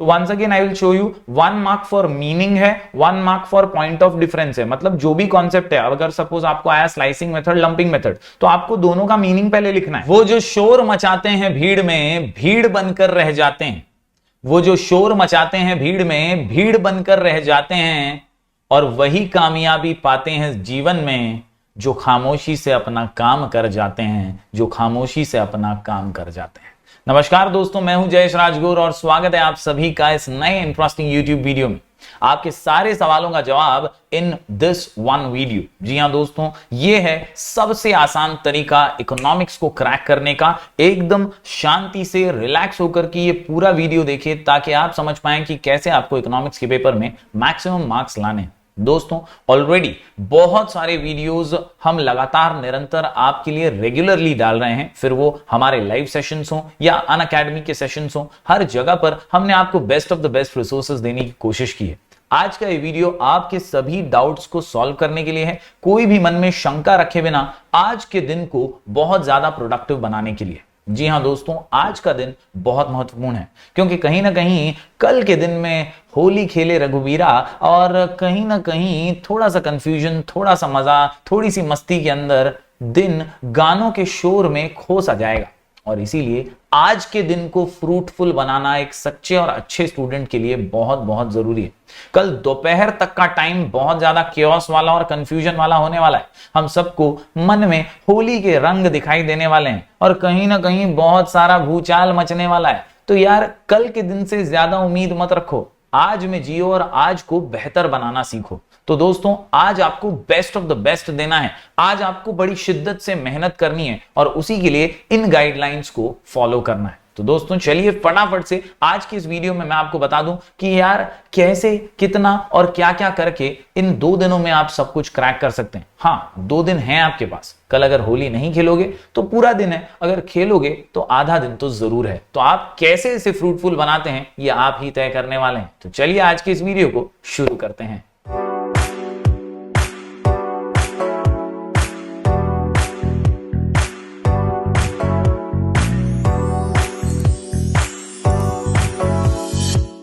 Once again I will show you 1 mark for meaning है, 1 mark for point of difference है। मतलब जो भी कॉन्सेप्ट है, अगर सपोज आपको आया स्लाइसिंग मेथड, लंपिंग मेथड, तो आपको दोनों का मीनिंग पहले लिखना है। वो जो शोर मचाते हैं भीड़ में, भीड़ बनकर रह जाते हैं। वो जो शोर मचाते हैं भीड़ में, भीड़ बनकर रह जाते हैं, और वही कामयाबी पाते हैं जीवन में जो खामोशी से अपना काम कर जाते हैं, जो खामोशी से अपना काम कर जाते हैं। नमस्कार दोस्तों, मैं हूं जयेश राजगुरु और स्वागत है आप सभी का इस नए इंटरेस्टिंग यूट्यूब वीडियो में। आपके सारे सवालों का जवाब इन दिस वन वीडियो। जी हां दोस्तों, ये है सबसे आसान तरीका इकोनॉमिक्स को क्रैक करने का। एकदम शांति से रिलैक्स होकर के ये पूरा वीडियो देखिए ताकि आप समझ पाएं कि कैसे आपको इकोनॉमिक्स के पेपर में मैक्सिमम मार्क्स लाने। दोस्तों, ऑलरेडी बहुत सारे वीडियोस हम लगातार निरंतर आपके लिए रेगुलरली डाल रहे हैं, फिर वो हमारे लाइव सेशंस हो या अनअकैडमी के सेशंस हो, हर जगह पर हमने आपको best of the best resources देने की कोशिश की है। आज का ये वीडियो आपके सभी डाउट्स को सॉल्व करने के लिए है, कोई भी मन में शंका रखे बिना आज के दिन को बहुत ज्यादा प्रोडक्टिव बनाने के लिए। जी हां दोस्तों, आज का दिन बहुत महत्वपूर्ण है क्योंकि कहीं ना कहीं कल के दिन में होली खेले रघुवीरा, और कहीं ना कहीं थोड़ा सा कंफ्यूजन, थोड़ा सा मजा, थोड़ी सी मस्ती के अंदर दिन गानों के शोर में खो सा जाएगा। और इसीलिए आज के दिन को फ्रूटफुल बनाना एक सच्चे और अच्छे स्टूडेंट के लिए बहुत बहुत जरूरी है। कल दोपहर तक का टाइम बहुत ज्यादा क्योस वाला और कंफ्यूजन वाला होने वाला है। हम सबको मन में होली के रंग दिखाई देने वाले हैं और कहीं ना कहीं बहुत सारा भूचाल मचने वाला है। तो यार, कल के दिन से ज्यादा उम्मीद मत रखो, आज में जियो और आज को बेहतर बनाना सीखो। तो दोस्तों, आज आपको बेस्ट ऑफ द बेस्ट देना है, आज आपको बड़ी शिद्दत से मेहनत करनी है और उसी के लिए इन गाइडलाइंस को फॉलो करना है। तो दोस्तों, चलिए फटाफट से आज की इस वीडियो में मैं आपको बता दूं कि यार कैसे, कितना और क्या क्या करके इन 2 दिनों में आप सब कुछ क्रैक कर सकते हैं। हाँ, 2 दिन हैं आपके पास। कल अगर होली नहीं खेलोगे तो पूरा दिन है, अगर खेलोगे तो आधा दिन तो जरूर है। तो आप कैसे इसे फ्रूटफुल बनाते हैं ये आप ही तय करने वाले हैं। तो चलिए आज के इस वीडियो को शुरू करते हैं।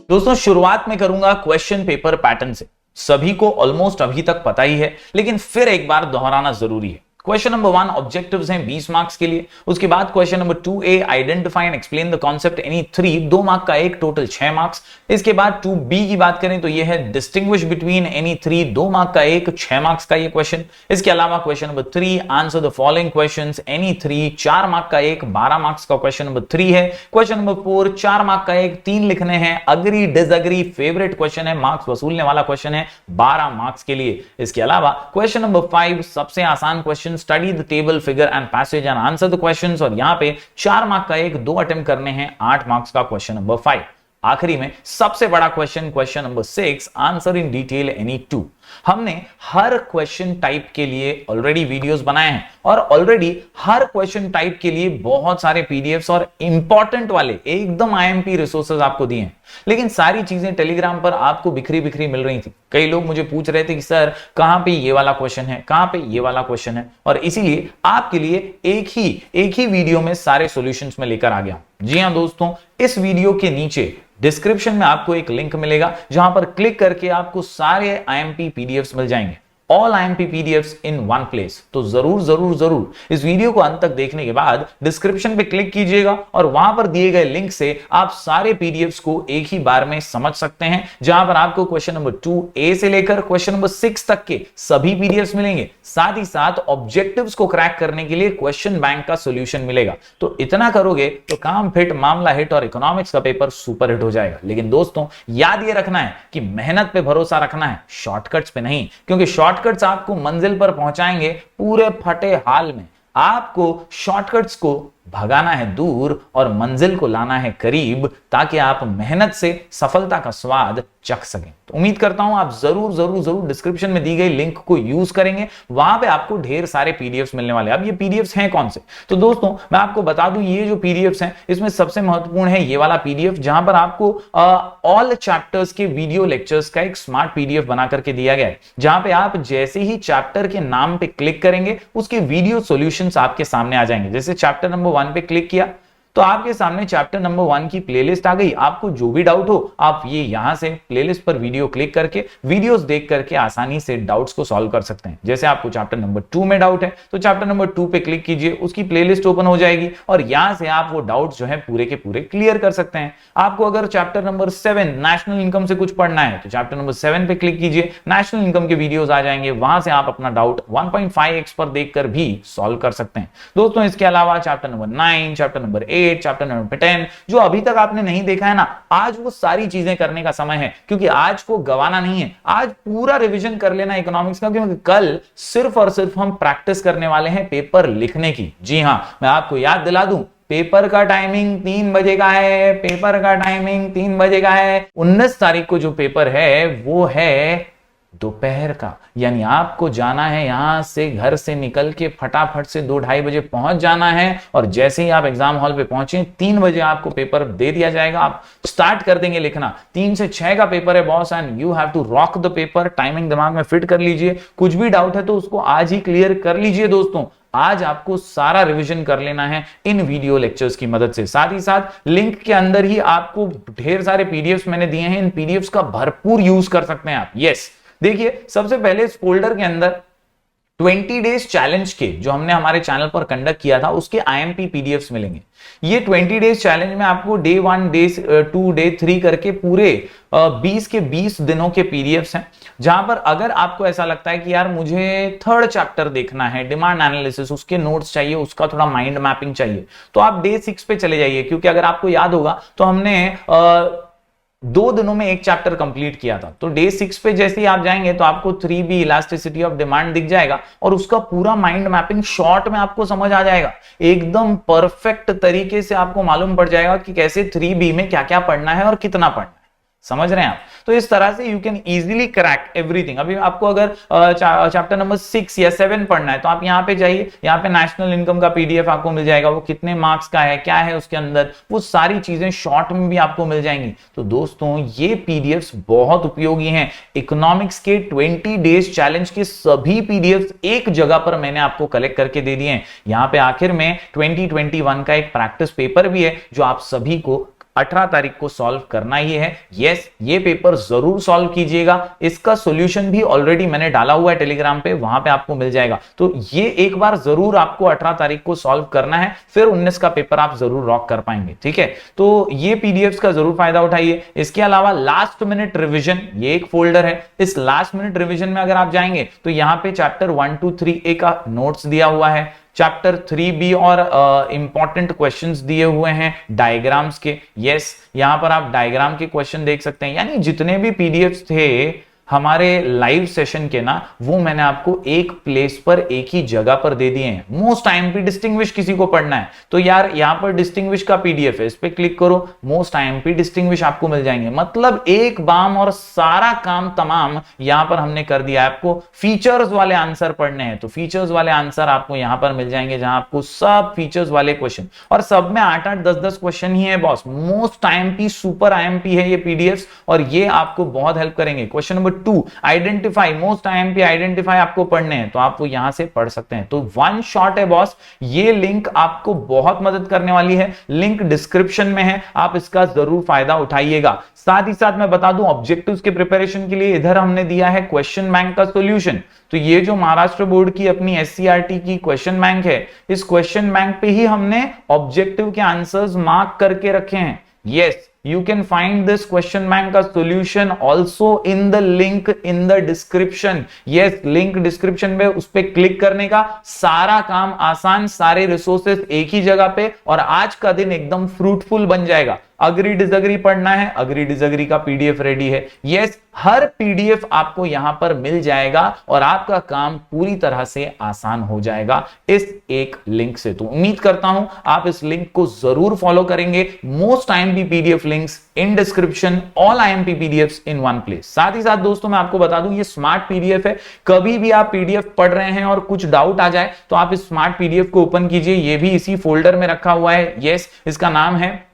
दोस्तों, शुरुआत में करूंगा क्वेश्चन पेपर पैटर्न से। सभी को ऑलमोस्ट अभी तक पता ही है, लेकिन फिर एक बार दोहराना जरूरी है। क्वेश्चन नंबर 1 ऑब्जेक्टिव्स हैं 20 मार्क्स के लिए। उसके बाद question number 2A identify and explain the concept any 3, 2 mark का एक, टोटल 6 मार्क्स। इसके बाद 2B की बात करें तो यह है डिस्टिंग्विश बिटवीन एनी 3, 2 मार्क का एक, 6 मार्क्स का ये क्वेश्चन। इसके अलावा question number 3 answer the following questions any 3, 4 mark का एक, 12 मार्क्स का क्वेश्चन नंबर 3 है। क्वेश्चन नंबर 4 4 मार्क का एक, 3 लिखने हैं। अग्री डिसएग्री फेवरेट क्वेश्चन है, मार्क्स वसूलने वाला क्वेश्चन है, 12 मार्क्स के लिए। इसके अलावा क्वेश्चन नंबर 5 सबसे आसान question, study the table figure and passage and answer the questions, और यहां पे 4 मार्क का एक, 2 अटेम्प्ट करने हैं, 8 मार्क्स का क्वेश्चन नंबर 5। आखिरी में सबसे बड़ा question, question number 6 answer in detail any 2। हमने हर क्वेश्चन टाइप के लिए ऑलरेडी वीडियोस बनाए हैं और ऑलरेडी हर क्वेश्चन टाइप के लिए बहुत सारे पीडीएफ्स और इंपॉर्टेंट वाले एकदम आईएमपी रिसोर्सेज आपको दिए हैं। लेकिन सारी चीजें टेलीग्राम पर आपको बिखरी बिखरी मिल रही थी। कई लोग मुझे पूछ रहे थे कि सर कहां पे ये वाला क्वेश्चन है, कहां पे ये वाला क्वेश्चन है, और इसीलिए आपके लिए एक ही वीडियो में सारे सॉल्यूशंस में लेकर आ गया हूं। जी हां दोस्तों, इस वीडियो के नीचे डिस्क्रिप्शन में आपको एक लिंक मिलेगा जहां पर क्लिक करके आपको सारे आईएमपी पीडीएफ्स मिल जाएंगे, all IMP PDFs in one place. तो जरूर जरूर जरूर इस वीडियो को अंत तक देखने के बाद डिस्क्रिप्शन पे क्लिक कीजिएगा और वहां पर दिए गए लिंक से आप सारे पीडीएफ्स को एक ही बार में समझ सकते हैं, जहां पर आपको क्वेश्चन नंबर 2A से लेकर क्वेश्चन नंबर 6 तक के सभी पीडीएफ्स मिलेंगे। साथ ही साथ ऑब्जेक्टिव्स को क्रैक करने के लिए क्वेश्चन बैंक का सोल्यूशन मिलेगा। तो इतना करोगे तो काम फिट, मामला हिट और इकोनॉमिक्स का पेपर सुपर हिट हो जाएगा। लेकिन दोस्तों, याद ये रखना है कि मेहनत पे भरोसा रखना है, शॉर्टकट्स पे नहीं, क्योंकि शॉर्टकट्स आपको मंजिल पर पहुंचाएंगे पूरे फटे हाल में। आपको शॉर्टकट्स को भगाना है दूर और मंजिल को लाना है करीब, ताकि आप मेहनत से सफलता का स्वाद चख सकें। तो उम्मीद करता हूं आप जरूर जरूर जरूर डिस्क्रिप्शन में दी गई लिंक को यूज करेंगे। वहां पे आपको ढेर सारे पीडीएफ्स मिलने वाले हैं। अब ये पीडीएफ्स हैं कौन से? तो दोस्तों, मैं आपको बता दूं, ये जो पीडीएफ्स हैं इसमें सबसे महत्वपूर्ण है ये वाला पीडीएफ, जहां पर आपको ऑल चैप्टर्स के वीडियो लेक्चर्स का एक स्मार्ट पीडीएफ बना करके दिया गया है, जहां पे आप जैसे ही चैप्टर के नाम पे क्लिक करेंगे उसके वीडियो सॉल्यूशंस आपके सामने आ जाएंगे। जैसे चैप्टर नंबर 1 पे क्लिक किया तो आपके सामने चैप्टर नंबर 1 की प्लेलिस्ट आ गई। आपको जो भी डाउट हो आप ये यहां से प्लेलिस्ट पर वीडियो क्लिक करके वीडियोस देख करके आसानी से डाउट्स को सॉल्व कर सकते हैं। जैसे आपको चैप्टर नंबर 2 में डाउट है तो चैप्टर नंबर 2 पे क्लिक कीजिए, उसकी प्लेलिस्ट ओपन हो जाएगी और यहां से आप वो डाउट्स जो है पूरे के पूरे क्लियर कर सकते हैं। आपको अगर चैप्टर नंबर 7 नेशनल इनकम से कुछ पढ़ना है तो चैप्टर नंबर 7 पे क्लिक कीजिए, नेशनल इनकम के वीडियोस आ जाएंगे, वहां से आप अपना डाउट 1.5x पर देखकर भी सॉल्व कर सकते हैं। दोस्तों इसके अलावा chapter number 9, chapter number 8, chapter number 10 जो अभी तक आपने नहीं देखा है ना, आज वो सारी चीजें करने का समय है, क्योंकि आज को गवाना नहीं है। आज पूरा रिवीजन कर लेना इकोनॉमिक्स का, क्योंकि कल सिर्फ और सिर्फ हम प्रैक्टिस करने वाले हैं पेपर लिखने की। जी हां, मैं आपको याद दिला दूं, पेपर का टाइमिंग 3 बजे का है। पेपर का टाइमिंग 3 बजे का है। 19 तारीख को जो पेपर है वो है दोपहर का, यानी आपको जाना है यहां से, घर से निकल के फटाफट से 2-2:30 बजे पहुंच जाना है और जैसे ही आप एग्जाम हॉल पे पहुंचे 3 बजे आपको पेपर दे दिया जाएगा। आप स्टार्ट कर देंगे लिखना। 3 से 6 का पेपर है boss, and you have to rock the paper. Timing दिमाग में फिट कर लीजिए। कुछ भी डाउट है तो उसको आज ही क्लियर कर लीजिए। दोस्तों आज आपको सारा रिवीजन कर लेना है इन वीडियो लेक्चर्स की मदद से। साथ ही साथ लिंक के अंदर ही आपको ढेर सारे पीडीएफ्स मैंने दिए हैं, इन पीडीएफ्स का भरपूर यूज कर सकते हैं आप। यस, देखिए सबसे पहले इस फोल्डर के अंदर 20 डेज चैलेंज के जो हमने हमारे चैनल पर कंडक्ट किया था उसके आईएमपी पीडीएफ्स मिलेंगे। ये 20 डेज चैलेंज में आपको डे 1, डे 2, डे 3 करके पूरे 20 के 20 दिनों के पीडीएफ्स हैं, जहां पर अगर आपको ऐसा लगता है कि यार मुझे 3rd चैप्टर देखना है, डिमांड एनालिसिस, उसके नोट्स चाहिए, उसका थोड़ा माइंड मैपिंग चाहिए, तो आप डे 6 पे चले जाइए। क्योंकि अगर आपको याद होगा तो हमने 2 दिनों में एक चैप्टर कंप्लीट किया था। तो डे 6 पे जैसे ही आप जाएंगे तो आपको 3B इलास्टिसिटी ऑफ डिमांड दिख जाएगा और उसका पूरा माइंड मैपिंग शॉर्ट में आपको समझ आ जाएगा। एकदम परफेक्ट तरीके से आपको मालूम पड़ जाएगा कि कैसे 3B में क्या क्या पढ़ना है और कितना पढ़ना है। समझ रहे हैं आप? तो इस तरह से you can easily crack everything. अभी आपको अगर चैप्टर नंबर 6 या 7 पढ़ना है तो आप यहाँ पे जाइए, यहाँ पे नेशनल इनकम का पीडीएफ आपको मिल जाएगा। वो कितने मार्क्स का है, क्या है उसके अंदर, वो सारी चीजें शॉर्ट में भी आपको मिल जाएंगी। तो दोस्तों ये पीडीएफ्स बहुत उपयोगी हैं। इकोनॉमिक्स के 20 डेज चैलेंज के सभी पीडीएफ्स एक जगह पर मैंने आपको कलेक्ट करके दे दिए हैं। यहाँ पे आखिर में 2021 का एक प्रैक्टिस पेपर भी है जो आप सभी को 18 तारीख को सॉल्व करना ही है। यस, ये पेपर जरूर सॉल्व कीजिएगा। इसका सॉल्यूशन भी ऑलरेडी मैंने डाला हुआ है टेलीग्राम पे, वहां पे आपको मिल जाएगा। तो ये एक बार जरूर आपको 18 तारीख को सॉल्व करना है, फिर 19 का पेपर आप जरूर रॉक कर पाएंगे। ठीक है, तो ये पीडीएफ्स का जरूर फायदा उठाइए। इसके अलावा लास्ट मिनट रिविजन, ये एक फोल्डर है। इस लास्ट मिनट रिविजन में अगर आप जाएंगे तो यहाँ पे चैप्टर 1, 2, 3A का नोट्स दिया हुआ है, चैप्टर 3B और इंपॉर्टेंट क्वेश्चंस दिए हुए हैं डायग्राम्स के। यस, यहां पर आप डायग्राम के क्वेश्चन देख सकते हैं। यानी जितने भी पीडीएफ्स थे हमारे लाइव सेशन के ना, वो मैंने आपको एक प्लेस पर, एक ही जगह पर दे दिए हैं। मोस्ट आईएमपी डिस्टिंग्विश किसी को पढ़ना है तो यार यहां पर डिस्टिंग्विश का पीडीएफ है, इस पे क्लिक करो, मोस्ट आईएमपी डिस्टिंग्विश आपको मिल जाएंगे। मतलब एक बाम और सारा काम तमाम यहां पर हमने कर दिया है। आपको फीचर्स वाले आंसर पढ़ने हैं तो फीचर्स वाले आंसर आपको यहां पर मिल जाएंगे, जहां आपको सब फीचर्स वाले क्वेश्चन, और सब में 8-8, 10-10 क्वेश्चन ही है boss. Most IMP, super IMP है ये पीडीएफ और ये आपको बहुत हेल्प करेंगे। Question number 2 identify, most IMP identify आपको पढ़ने हैं तो आप वो यहां से पढ़ सकते हैं। तो वन शॉट है बॉस, ये लिंक आपको बहुत मदद करने वाली है। लिंक डिस्क्रिप्शन में है, आप इसका जरूर फायदा उठाइएगा। साथ ही साथ मैं बता दूं ऑब्जेक्टिव्स के प्रिपरेशन के लिए इधर हमने दिया है क्वेश्चन बैंक का सॉल्यूशन। तो ये जो महाराष्ट्र बोर्ड की अपनी एससीईआरटी की क्वेश्चन बैंक है, इस क्वेश्चन बैंक पे ही हमने ऑब्जेक्टिव के आंसर्स मार्क करके रखे हैं। Yes, you can find this question bank का solution also in the link in the description। yes, link description में उस पे क्लिक करने का सारा काम आसान, सारे रिसोर्सेस एक ही जगह पे, और आज का दिन एकदम फ्रूटफुल बन जाएगा। अग्री डिसअग्री पढ़ना है, अग्री डिसअग्री का पीडीएफ रेडी है। यस, हर पीडीएफ आपको यहां पर मिल जाएगा और आपका काम पूरी तरह से आसान हो जाएगा इस एक लिंक से। तो उम्मीद करता हूं आप इस लिंक को जरूर फॉलो करेंगे। Most IMP PDF links in description, all IMP PDFs in one place. साथ ही साथ दोस्तों मैं आपको बता दूं ये स्मार्ट पीडीएफ है। कभी भी आप पीडीएफ पढ़ रहे हैं और कुछ डाउट आ जाए तो आप इस स्मार्ट पीडीएफ को ओपन कीजिए, ये भी इसी फोल्डर में रखा हुआ है। यस, इसका नाम है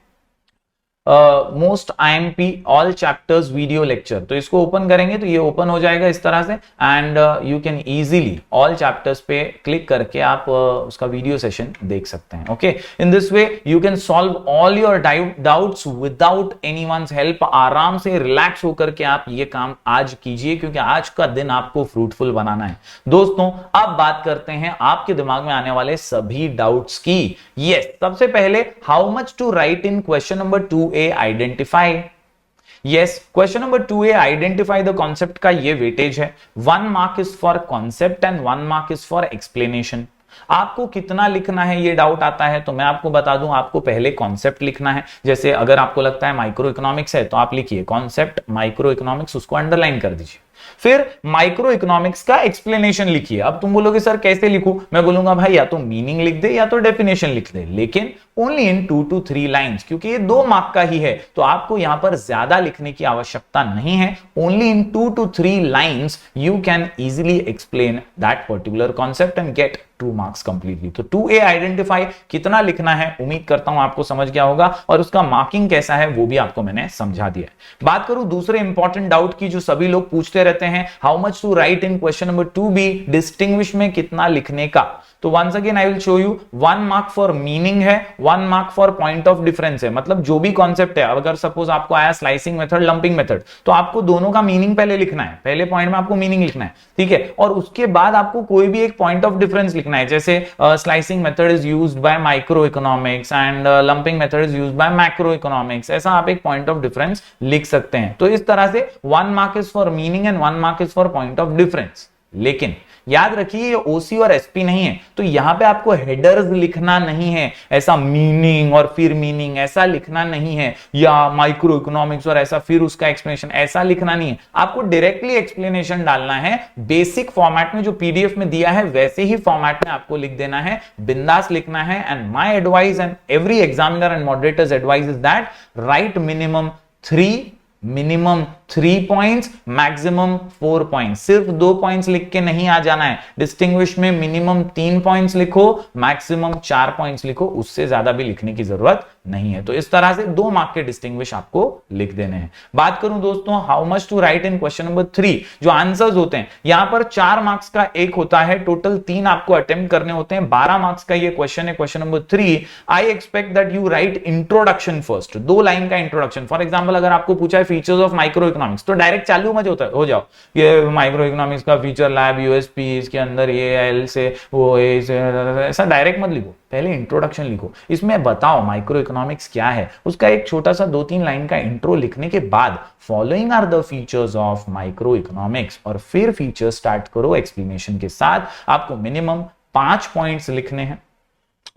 most IMP all chapters video lecture, तो इसको ओपन करेंगे तो ये ओपन हो जाएगा इस तरह से, and you can easily all chapters पे क्लिक करके आप उसका वीडियो सेशन देख सकते हैं। Okay, in this way you can solve all your doubts without anyone's help. आराम से रिलैक्स होकर के आप ये काम आज कीजिए, क्योंकि आज का दिन आपको फ्रूटफुल बनाना है। दोस्तों अब बात करते हैं आपके दिमाग में आने वाले सभी डाउट्स की। यस, सबसे पहले how much to write in question number 2A identify. Yes, question number 2A identify the concept का ये वेटेज है। 1 mark is for concept and 1 mark is for explanation. आपको कितना लिखना है ये डाउट आता है, तो मैं आपको बता दूं, आपको पहले कॉन्सेप्ट लिखना है। जैसे अगर आपको लगता है माइक्रो इकोनॉमिक्स है तो आप लिखिए कॉन्सेप्ट माइक्रो इकोनॉमिक्स, उसको अंडरलाइन कर दीजिए। फिर माइक्रो इकोनॉमिक्स का एक्सप्लेनेशन लिखिए। अब तुम बोलोगे सर कैसे लिखूं, मैं बोलूंगा भाई या तो मीनिंग लिख दे या तो डेफिनेशन लिख दे, लेकिन ओनली इन 2 to 3 लाइंस, क्योंकि ये 2 मार्क का ही है तो आपको यहां पर ज्यादा लिखने की आवश्यकता नहीं है। Only in 2 to 3 lines you can easily explain that particular concept and get 2 marks completely. तो 2A आइडेंटिफाई कितना लिखना है उम्मीद करता हूं आपको समझ गया होगा, और उसका मार्किंग कैसा है वो भी आपको मैंने समझा दिया है। बात करूं दूसरे इंपॉर्टेंट डाउट की जो सभी लोग पूछते रहते हैं, how much to write in question number 2B distinguish में कितना लिखने का। तो once again I will show you 1 mark for meaning है, 1 mark for point of difference है। मतलब जो भी कॉन्सेप्ट है, अगर सपोज आपको आया स्लाइसिंग मेथड, लंपिंग मेथड, तो आपको दोनों का मीनिंग पहले लिखना है। पहले पॉइंट में आपको मीनिंग लिखना है, ठीक है, और उसके बाद आपको कोई भी एक पॉइंट ऑफ डिफरेंस लिखना है। जैसे slicing method is used by micro economics and lumping method is used by macro economics, ऐसा आप एक पॉइंट ऑफ डिफरेंस लिख सकते हैं। तो इस तरह से 1 mark is for meaning and 1 mark is for point of difference. लेकिन याद रखिए ये ओसी और एसपी नहीं है, तो यहां पे आपको हेडर्स लिखना नहीं है, ऐसा मीनिंग और फिर मीनिंग ऐसा लिखना नहीं है, या माइक्रो इकोनॉमिक्स और ऐसा फिर उसका एक्सप्लेनेशन ऐसा लिखना नहीं है। आपको डायरेक्टली एक्सप्लेनेशन डालना है, बेसिक फॉर्मेट में जो पीडीएफ में दिया है वैसे ही फॉर्मेट में आपको लिख देना है, बिंदास लिखना है। And my advice and every examiner and moderators advice is that right minimum 3 points, maximum 4 points. सिर्फ 2 पॉइंट्स लिख के नहीं आ जाना है। डिस्टिंग्विश में मिनिमम 3 पॉइंट्स लिखो, मैक्सिमम 4 पॉइंट्स लिखो, उससे ज्यादा भी लिखने की जरूरत नहीं है। तो इस तरह से 2 मार्क के डिस्टिंग्विश आपको लिख देने हैं। बात करूं दोस्तों how much to write in question number 3, जो आंसर्स होते हैं यहां पर 4 मार्क्स का एक होता है, टोटल 3 आपको अटेम्प्ट करने होते हैं। 12 मार्क्स का ये क्वेश्चन है, question number 3। I expect that you right introduction first, 2 line का इंट्रोडक्शन। फॉर एग्जाम्पल अगर आपको पूछा है फीचर्स ऑफ माइक्रो इकोनॉमिक्स, तो डायरेक्ट चालू मत हो जाओ, ये माइक्रो इकोनॉमिक्स का फीचर लैब, यूएसपी, इसके अंदर ये एल से वो ए से, ऐसा डायरेक्ट मत लिखो, पहले इंट्रोडक्शन लिखो। इसमें बताओ माइक्रो इकोनॉमिक्स क्या है, उसका एक छोटा सा 2-3 लाइन का इंट्रो लिखने के बाद following are the features of microeconomics, और फिर फीचर स्टार्ट करो एक्सप्लेनेशन के साथ। आपको मिनिमम 5 पॉइंट्स लिखने हैं,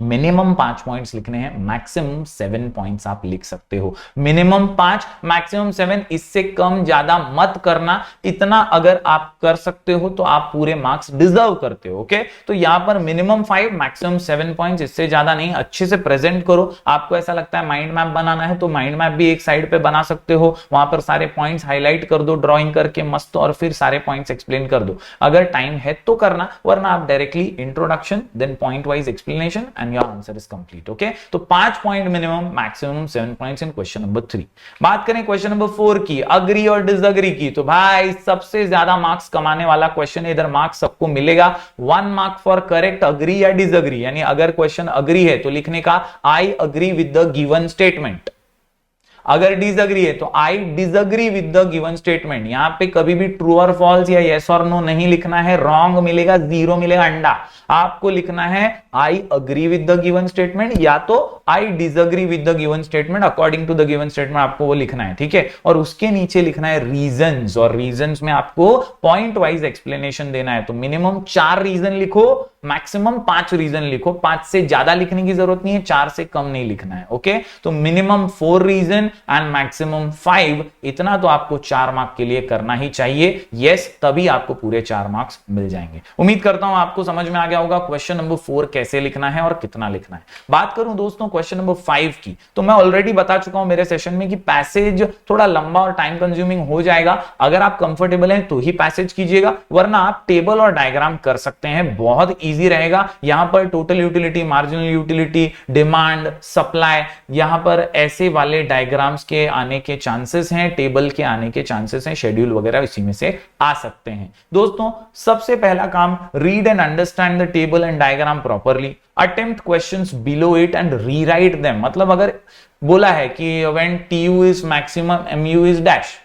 मिनिमम 5 पॉइंट्स लिखने हैं, मैक्सिमम 7 पॉइंट्स आप लिख सकते हो। मिनिमम 5, मैक्सिमम 7, इससे कम ज्यादा मत करना। इतना अगर आप कर सकते हो तो आप पूरे मार्क्स डिजर्व करते हो। ओके, तो यहां पर मिनिमम 5, मैक्सिमम 7 पॉइंट्स, इससे ज्यादा नहीं। अच्छे से प्रेजेंट करो। आपको ऐसा लगता है माइंड मैप बनाना है तो माइंड मैप भी एक साइड पे बना सकते हो, वहां पर सारे पॉइंट्स हाईलाइट कर दो ड्रॉइंग करके मस्त, और फिर सारे पॉइंट्स एक्सप्लेन कर दो। अगर टाइम है तो करना, वरना आप directly introduction then point wise explanation and your answer is complete. Okay, तो 5 point minimum, maximum 7 points in question number 3। बात करें क्वेश्चन नंबर 4 की, अग्री और डिसअग्री की, तो भाई सबसे ज्यादा मार्क्स कमाने वाला क्वेश्चन, इधर मार्क्स सबको मिलेगा 1 मार्क फॉर करेक्ट अग्री या डिसअग्री। यानी अगर क्वेश्चन अग्री है तो लिखने का आई agree with the given statement, अगर डिसअग्री है तो I disagree with the given statement. यहां पे कभी भी ट्रू और फॉल्स या यस और नो नहीं लिखना है, रॉन्ग मिलेगा, 0 मिलेगा अंडा। आपको लिखना है I agree with the given statement या तो I disagree with the given statement, according to the given statement आपको वो लिखना है, ठीक है। और उसके नीचे लिखना है रीजंस, और रीजंस में आपको पॉइंट वाइज एक्सप्लेनेशन देना है। तो मिनिमम 4 रीजन लिखो, मैक्सिमम 5 रीजन लिखो, 5 से ज्यादा लिखने की जरूरत नहीं है, 4 से कम नहीं लिखना है। ओके, तो मिनिमम 4 रीजन एंड मैक्सिमम 5, इतना तो आपको 4 मार्क के लिए करना ही चाहिए। यस, तभी आपको पूरे 4 मार्क्स मिल जाएंगे। उम्मीद करता हूं आपको समझ में आ गया होगा क्वेश्चन नंबर 4 कैसे लिखना है और कितना लिखना है। बात करूं दोस्तों क्वेश्चन नंबर 5 की, तो मैं ऑलरेडी बता चुका हूं मेरे सेशन में कि पैसेज थोड़ा लंबा और टाइम कंज्यूमिंग हो जाएगा। अगर आप कंफर्टेबल हैं तो ही पैसेज कीजिएगा, वरना आप टेबल और डायग्राम कर सकते हैं, बहुत इजी रहेगा। यहां पर total utility, marginal utility, demand, supply, यहां पर ऐसे वाले डायग्राम्स के आने के चांसेस हैं, टेबल के आने के चांसेस हैं, शेड्यूल वगैरह इसी में से आ सकते हैं। दोस्तों सबसे पहला काम, read and understand the table and diagram properly, attempt questions below it and rewrite them. मतलब अगर बोला है कि when TU is maximum MU is dash,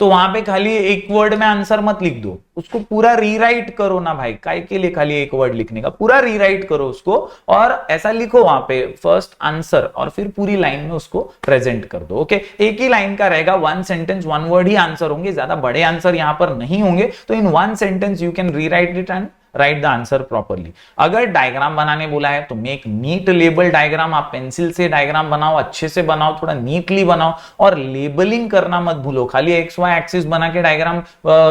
तो वहां पे खाली एक वर्ड में आंसर मत लिख दो, उसको पूरा रीराइट करो ना भाई, काय के लिए खाली एक वर्ड लिखने का, पूरा रीराइट करो उसको और ऐसा लिखो वहां पे फर्स्ट आंसर और फिर पूरी लाइन में उसको प्रेजेंट कर दो। ओके, एक ही लाइन का रहेगा, वन सेंटेंस वन वर्ड ही आंसर होंगे, ज्यादा बड़े आंसर यहां पर नहीं होंगे। तो in one sentence you can rewrite it and right the answer properly. अगर डायग्राम बनाने बोला है तो मेक नीट लेबल डायग्राम, आप पेंसिल से डायग्राम बनाओ, अच्छे से बनाओ, थोड़ा नीटली बनाओ और लेबलिंग करना मत भूलो। खाली XY एक्सिस बना के डायग्राम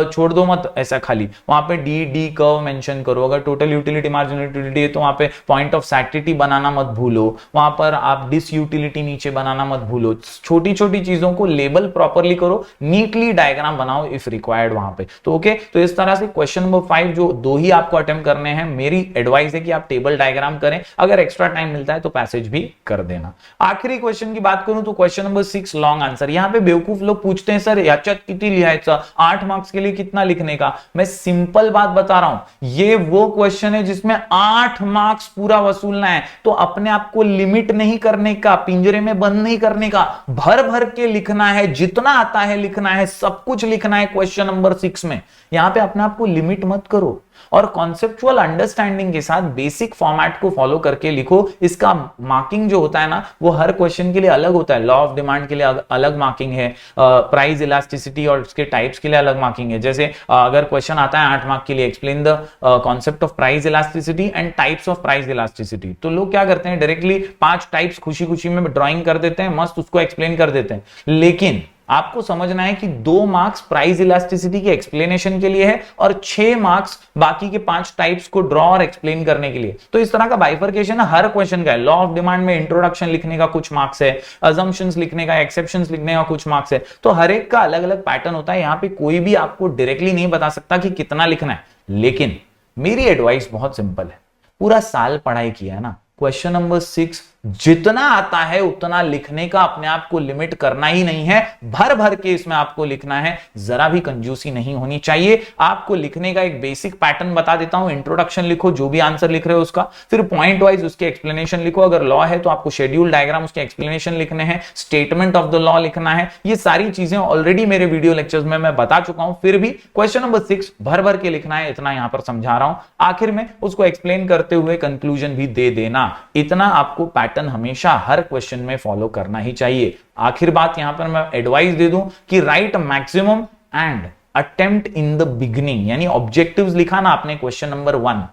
छोड़ दो मत, ऐसा खाली वहां पे डी कर्व मेंशन करो। अगर टोटल यूटिलिटी, मार्जिनल यूटिलिटी है तो वहां पे पॉइंट ऑफ सैटिटी बनाना मत भूलो, वहां पर आप डिस यूटिलिटी नीचे बनाना मत भूलो। छोटी छोटी चीजों को लेबल प्रॉपरली करो, नीटली डायग्राम बनाओ इफ रिक्वायर्ड वहां पे। तो ओके, तो इस तरह से क्वेश्चन नंबर 5 जो दो ही आपको अटेम्प्ट करने हैं, मेरी एडवाइस है कि आप टेबल डायग्राम करें, अगर एक्स्ट्रा टाइम मिलता है तो पैसेज भी कर देना। आखिरी क्वेश्चन की बात करूं तो क्वेश्चन नंबर 6 लॉन्ग आंसर। यहां पे बेवकूफ लोग पूछते हैं सर याच्यात किती लिहायचं, 8 मार्क्स के लिए कितना लिखने का। मैं सिंपल बात बता रहा हूं, ये वो क्वेश्चन है जिसमें 8 मार्क्स पूरा वसूलना है। तो अपने आप को लिमिट नहीं करने का, पिंजरे में बंद नहीं करने का, भर भर के लिखना है, जितना आता है लिखना है, सब कुछ लिखना है क्वेश्चन नंबर 6 में। यहां पे अपने आप को लिमिट मत करो और कॉन्सेप्चुअल अंडरस्टैंडिंग के साथ बेसिक फॉर्मेट को फॉलो करके लिखो। इसका मार्किंग जो होता है ना, वो हर क्वेश्चन के लिए अलग होता है। लॉ ऑफ डिमांड के लिए अलग मार्किंग है, प्राइस इलास्टिसिटी और उसके टाइप्स के लिए अलग मार्किंग है। जैसे अगर क्वेश्चन आता है 8 मार्क के लिए, explain the concept of price elasticity and types of price elasticity, तो लोग क्या करते हैं डायरेक्टली 5 टाइप्स खुशी खुशी में ड्रॉइंग कर देते हैं, मस्त उसको एक्सप्लेन कर देते हैं। लेकिन आपको समझना है कि 2 मार्क्स प्राइस इलास्टिसिटी के एक्सप्लेनेशन के लिए है और 6 मार्क्स बाकी के 5 टाइप्स को ड्रॉ और एक्सप्लेन करने के लिए। तो इस तरह का बाइफर्केशन हर क्वेश्चन का है। लॉ ऑफ डिमांड में इंट्रोडक्शन लिखने का कुछ मार्क्स है, अजम्पशंस लिखने का, एक्सेप्शंस लिखने का कुछ मार्क्स है। तो हर एक का अलग अलग पैटर्न होता है। यहां पे कोई भी आपको डायरेक्टली नहीं बता सकता कि कितना लिखना है। लेकिन मेरी एडवाइस बहुत सिंपल है, पूरा साल पढ़ाई किया है ना, क्वेश्चन नंबर 6 जितना आता है उतना लिखने का, अपने आप को लिमिट करना ही नहीं है, भर भर के इसमें आपको लिखना है, जरा भी कंजूसी नहीं होनी चाहिए। आपको लिखने का एक बेसिक पैटर्न बता देता हूं। इंट्रोडक्शन लिखो, जो भी आंसर लिख रहे हो उसका, फिर पॉइंट वाइज उसके एक्सप्लेनेशन लिखो। अगर लॉ है तो आपको शेड्यूल डायग्राम उसके एक्सप्लेनेशन लिखने हैं, स्टेटमेंट ऑफ द लॉ लिखना है। ये सारी चीजें ऑलरेडी मेरे वीडियो लेक्चर्स में मैं बता चुका हूं, फिर भी क्वेश्चन नंबर 6 भर भर के लिखना है, इतना यहां पर समझा रहा हूं। आखिर में उसको एक्सप्लेन करते हुए कंक्लूजन भी दे देना। इतना आपको पैटर्न हमेशा हर क्वेश्चन में फॉलो करना ही चाहिए। आखिर बात यहां पर मैं एडवाइस दे दूं कि right maximum and attempt in the beginning, यानी ऑब्जेक्टिव्स लिखा ना आपने क्वेश्चन नंबर 1,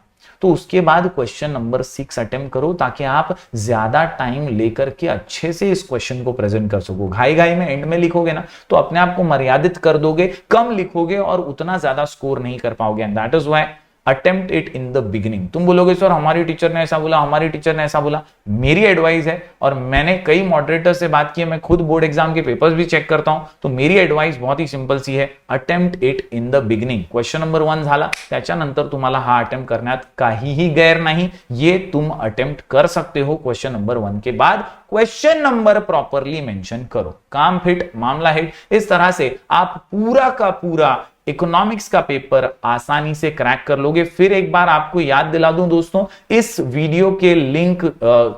तो उसके बाद क्वेश्चन नंबर 6 अटेम्प्ट करो, ताकि आप ज्यादा टाइम लेकर के अच्छे से इस क्वेश्चन को प्रेजेंट कर सको। घाई घाई में एंड में लिखोगे ना तो अपने आप को मर्यादित कर दोगे, कम लिखोगे और उतना ज्यादा स्कोर नहीं कर पाओगे। And that is why attempt it in the beginning. तुम बोलोगे सर हमारी टीचर ने ऐसा बोला, हमारी टीचर ने ऐसा बोला। मेरी एडवाइस है, और मैंने कई मॉडरेटर से बात की है, मैं खुद बोर्ड एग्जाम के पेपर्स भी चेक करता हूं, तो मेरी एडवाइस बहुत ही सिंपल सी है, attempt it in the beginning. Question number 1 झाला, त्याच्यानंतर तुम्हाला हा अटेम्प्ट करण्यात काहीही गैर नाही, ये तुम अटेम्प्ट कर सकते हो। क्वेश्चन नंबर 1 के बाद क्वेश्चन नंबर प्रॉपरली मेंशन करो, काम फिट मामला हिट। इस तरह से आप पूरा का पूरा इकोनॉमिक्स का पेपर आसानी से क्रैक कर लोगे। फिर एक बार आपको याद दिला दूं दोस्तों, इस वीडियो के लिंक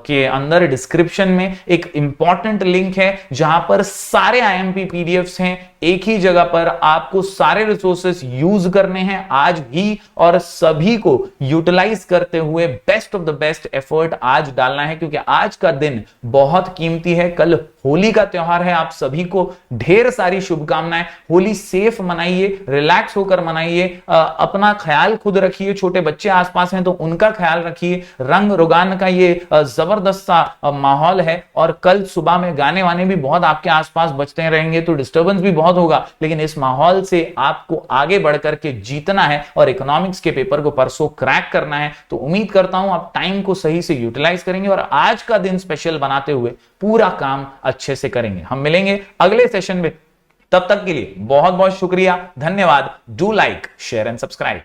के अंदर डिस्क्रिप्शन में एक इंपॉर्टेंट लिंक है जहां पर सारे आईएमपी पीडीएफ्स हैं, एक ही जगह पर आपको सारे रिसोर्सेस यूज करने हैं आज ही, और सभी को यूटिलाइज करते हुए best of the best effort आज डालना है, क्योंकि आज का दिन बहुत कीमती है। कल होली का त्योहार है, आप सभी को ढेर सारी शुभकामनाएं। होली सेफ मनाइए, रिलैक्स होकर मनाइए, अपना ख्याल खुद रखिए, छोटे बच्चे आसपास हैं तो उनका ख्याल रखिए। रंग रोगान का ये जबरदस्त सा माहौल है, और कल सुबह में गाने वाने भी बहुत आपके आसपास बजते रहेंगे तो डिस्टर्बेंस भी बहुत होगा, लेकिन इस माहौल से आपको आगे बढ़कर के जीतना है और इकोनॉमिक्स के पेपर को परसों क्रैक करना है। तो उम्मीद करता हूं आप टाइम को सही से यूटिलाइज करेंगे और आज का दिन स्पेशल बनाते हुए पूरा काम अच्छे से करेंगे। हम मिलेंगे अगले सेशन में, तब तक के लिए बहुत बहुत शुक्रिया, धन्यवाद। Do like, share and subscribe.